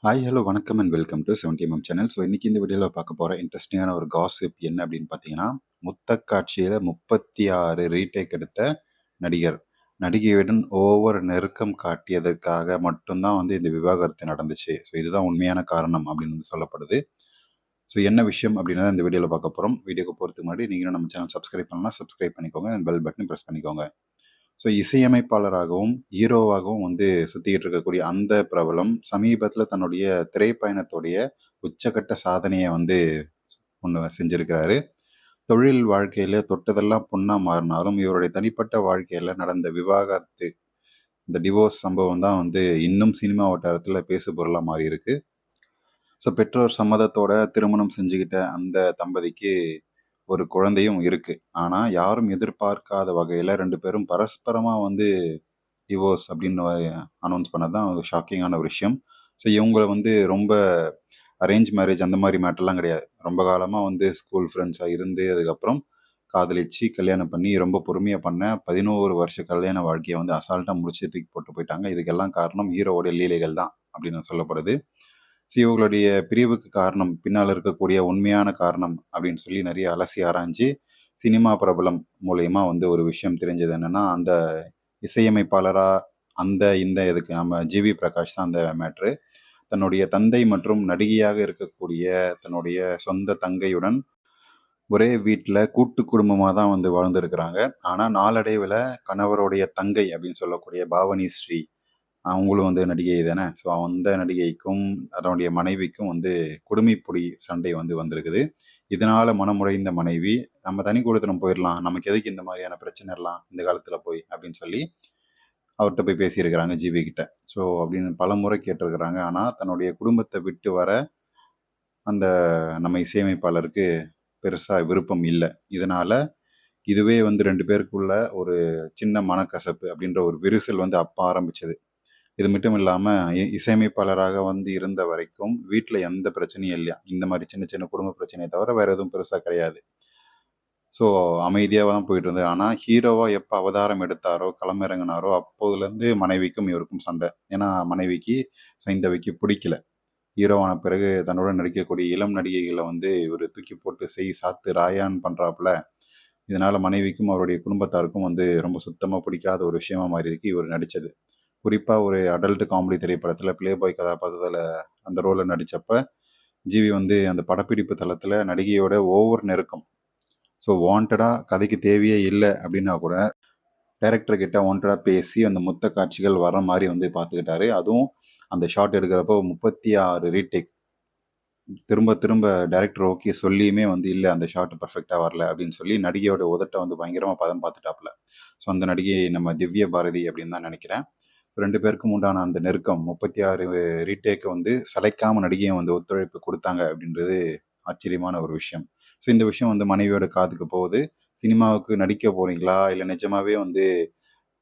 Hi, hello, வணக்கம் and welcome to 70mm channel. So இன்னைக்கு இந்த வீடியோவில் பார்க்க போகிற இன்ட்ரெஸ்டிங்கான ஒரு காசிப் என்ன அப்படின்னு பார்த்தீங்கன்னா, முத்தக்காட்சியில் 36 ரீடேக் எடுத்த நடிகர். நடிகையுடன் ஓவர் நெருக்கம் காட்டியதற்காக மட்டும்தான் இந்த விவாகரத்து நடந்துச்சு. ஸோ இதுதான் உண்மையான காரணம் அப்படின்னு சொல்லப்படுது. ஸோ என்ன விஷயம் அப்படின்றத இந்த வீடியோவில் பார்க்க போகிறோம். வீடியோக்கு போகிறதுக்கு முன்னாடி நீங்களும் நம்ம சேனல் சப்ஸ்கிரைப் பண்ணலாம், சப்ஸ்கிரைப் பண்ணிக்கோங்க, பெல் பட்டன் ப்ரெஸ் பண்ணிக்கோங்க. ஸோ இசையமைப்பாளராகவும், ஹீரோவாகவும் சுத்திக்கிட்டு இருக்கக்கூடிய அந்த பிரபலம், சமீபத்தில தன்னுடைய திரைப்பயணத்துடைய உச்சகட்ட சாதனைய ஒண்ணு செஞ்சிருக்கிறாரு. தொழில் வாழ்க்கையில தொட்டதெல்லாம் பொன்னா மாறினாலும், இவருடைய தனிப்பட்ட வாழ்க்கையில நடந்த விவாகரத்து, இந்த டிவோர்ஸ் சம்பவம் தான் இன்னும் சினிமா வட்டாரத்தில பேசுபொருளா மாறியிருக்கு. ஸோ பெற்றோர் சம்மதத்தோட திருமணம் செஞ்சுக்கிட்ட அந்த தம்பதிக்கு ஒரு குழந்தையும் இருக்கு. ஆனா, யாரும் எதிர்பார்க்காத வகையில 2 பேரும் பரஸ்பரமா டிவோர்ஸ் அப்படின்னு அனௌன்ஸ் பண்ணது தான் ஒரு ஷாக்கிங்கான ஒரு விஷயம். ஸோ இவங்கள ரொம்ப அரேஞ்ச் மேரேஜ் அந்த மாரி மேட்டர்லாம் கிடையாது. ரொம்ப காலமா ஸ்கூல் ஃப்ரெண்ட்ஸா இருந்து, அதுக்கப்புறம் காதலிச்சு, கல்யாணம் பண்ணி, ரொம்ப பொறுமையா பண்ண 11 வருஷ கல்யாண வாழ்க்கைய அசால்ட்டா முடிச்சு தூக்கி போட்டு போயிட்டாங்க. இதுக்கெல்லாம் காரணம் ஹீரோவோட லீலைகள் தான் அப்படின்னு சொல்லப்படுது. ஸோ இவங்களுடைய பிரிவுக்கு காரணம், பின்னால இருக்கக்கூடிய உண்மையான காரணம் அப்படின்னு சொல்லி நெறைய அலசி ஆராய்ஞ்சு, சினிமா பிரபலம் மூலியமா ஒரு விஷயம் தெரிஞ்சது என்னன்னா, அந்த இசையமைப்பாளரா இந்த இதுக்கு நம்ம ஜிவி பிரகாஷ் தான் அந்த மேட்ரு. தன்னுடைய தந்தை மற்றும் நடிகையாக இருக்கக்கூடிய தன்னுடைய சொந்த தங்கையுடன் ஒரே வீட்ல கூட்டு குடும்பமா தான் வாழ்ந்திருக்கிறாங்க. ஆனா நாளடைவுல கணவருடைய தங்கை அப்படின்னு சொல்லக்கூடிய பாவனி ஸ்ரீ, அவங்களும் நடிகை தானே. ஸோ அந்த நடிகைக்கும், அதனுடைய மனைவிக்கும் குடுமிப்புடி சண்டை வந்திருக்குது. இதனால மனமுடைந்த மனைவி, "நம்ம தனி குடித்தனம் போயிரலாம். நமக்கு எதுக்கு இந்த மாதிரியான பிரச்சனைலாம் இந்த காலத்துல போய்" அப்படின்னு சொல்லி அவர்ட்ட போய் பேசியிருக்கிறாங்க ஜிவி கிட்ட. ஸோ அப்படின்னு பலமுறை கேட்டிருக்கிறாங்க. ஆனா தன்னுடைய குடும்பத்த விட்டு வர அந்த நம்ம இசையமைப்பாளருக்கு பெருசா விருப்பம் இல்ல. இதனால இதுவே 2 பேருக்குள்ள ஒரு சின்ன மனக்கசப்பு அப்படின்ற ஒரு விரிசல் அப்ப ஆரம்பிச்சது. இது மட்டும் இல்லாம இசையமைப்பாளராக இருந்த வரைக்கும் வீட்ல எந்த பிரச்சனையும் இல்லையாம். இந்த மாரி சின்ன சின்ன குடும்ப பிரச்சனைய தவிர வேற எதுவும் பெருசா கிடையாது. ஸோ அமைதியா தான் போயிட்டு இருந்தது. ஆனா ஹீரோவா எப்ப அவதாரம் எடுத்தாரோ, களமிறங்குனாரோ அப்போதுலேருந்து மனைவிக்கும் இவருக்கும் சண்டை. ஏன்னா மனைவிக்கு சைந்தவிக்கு பிடிக்கல. ஹீரோவான பிறகு தன்னுடன் நடிக்கக்கூடிய இளம் நடிகைகள இவரு தூக்கி போட்டு செய் சாத்து ராயான் பண்றாப்புல. இதனால மனைவிக்கும் அவருடைய குடும்பத்தாருக்கும் ரொம்ப சுத்தமா பிடிக்காத ஒரு விஷயமா மாறியிருக்கு இவர் நடிச்சது. குறிப்பா ஒரு அடல்ட் காமெடி திரைப்படத்துல பிளே பாய் கதாபாத்திரத்துல அந்த ரோல்ல நடிச்சப்ப, ஜிவி அந்த படப்பிடிப்பு தளத்துல நடிகையோட ஓவர் நெருக்கம். ஸோ வாண்டடா கதைக்கு தேவையே இல்ல அப்டின்னா கூட, டைரக்டர் கிட்ட வாண்டடா பேசி அந்த முத்த காட்சிகள் வர்ற மாரி பார்த்துக்கிட்டாரு. அதுவும் அந்த ஷாட் எடுக்கிறப்போ 36 ரீடேக். திரும்ப திரும்ப டைரக்டர் ஓகே சொல்லியுமே இல்ல அந்த ஷாட் பெர்ஃபெக்ட்டா வரல அப்டின்னு சொல்லி நடிகையோட உதட்ட பயங்கரமா பதம் பார்த்துட்டாப்ல. ஸோ அந்த நடிகை நம்ம திவ்ய பாரதி அப்டின்னு தான் நெனைக்கிறேன். 2 பேருக்கும் உண்டான அந்த நெருக்கம் 36 ரீடேக்க சளைக்காம நடிகையும் ஒத்துழைப்பு குடுத்தாங்க அப்டின்றது ஆச்சரியமான ஒரு விஷயம். ஸோ இந்த விஷயம் மனைவியோட காதுக்கு போகுது. சினிமாவுக்கு நடிக்க போறீங்களா? இல்ல நிஜமாவே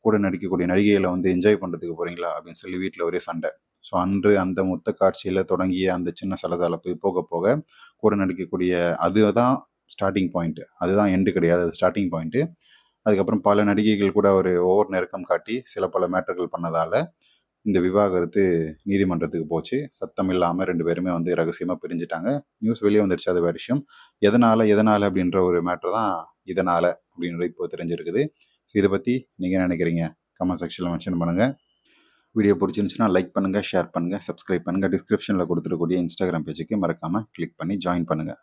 கூட நடிக்கக்கூடிய நடிகைகள என்ஜாய் பண்றதுக்கு போறீங்களா? அப்படின்னு சொல்லி வீட்ல ஒரே சண்டை. ஸோ அன்று அந்த முத்த காட்சியில தொடங்கிய அந்த சின்ன சலசலப்பு போக போக கூட நடிக்கக்கூடிய அதுதான் ஸ்டார்ட்டிங் பாயிண்ட். அதுதான் எண்ட் கிடையாது. அது ஸ்டார்ட்டிங் பாயிண்ட். அதுக்கப்புறம் பல நடிகைகள் கூட ஒரு ஓவர் நெருக்கம் காட்டி சில பல மேட்டர்கள் பண்ணதால இந்த விவாகரத்து நீதிமன்றத்துக்கு போச்சு. சத்தம் இல்லாம 2 பேருமே ரகசியமா பிரிஞ்சுட்டாங்க. நியூஸ் வெளிய வந்துருச்சு, அது வேற விஷயம். எதனால அப்படின்ற ஒரு மேட்டர் தான் இதனால அப்படின்றது இப்போ தெரிஞ்சிருக்குது. ஸோ இத பத்தி நீங்க என்ன நினைக்கிறீங்க? கமெண்ட் செக்ஷன்ல மென்ஷன் பண்ணுங்க. வீடியோ புடிச்சிருந்துச்சுன்னா லைக் பண்ணுங்க, ஷேர் பண்ணுங்க, சப்ஸ்கிரைப் பண்ணுங்க. டிஸ்கிரிப்ஷன்ல குடுத்துருக்கக்கூடிய இன்ஸ்டாகிராம் பேஜுக்கு மறக்காம கிளிக் பண்ணி ஜாயின் பண்ணுங்க.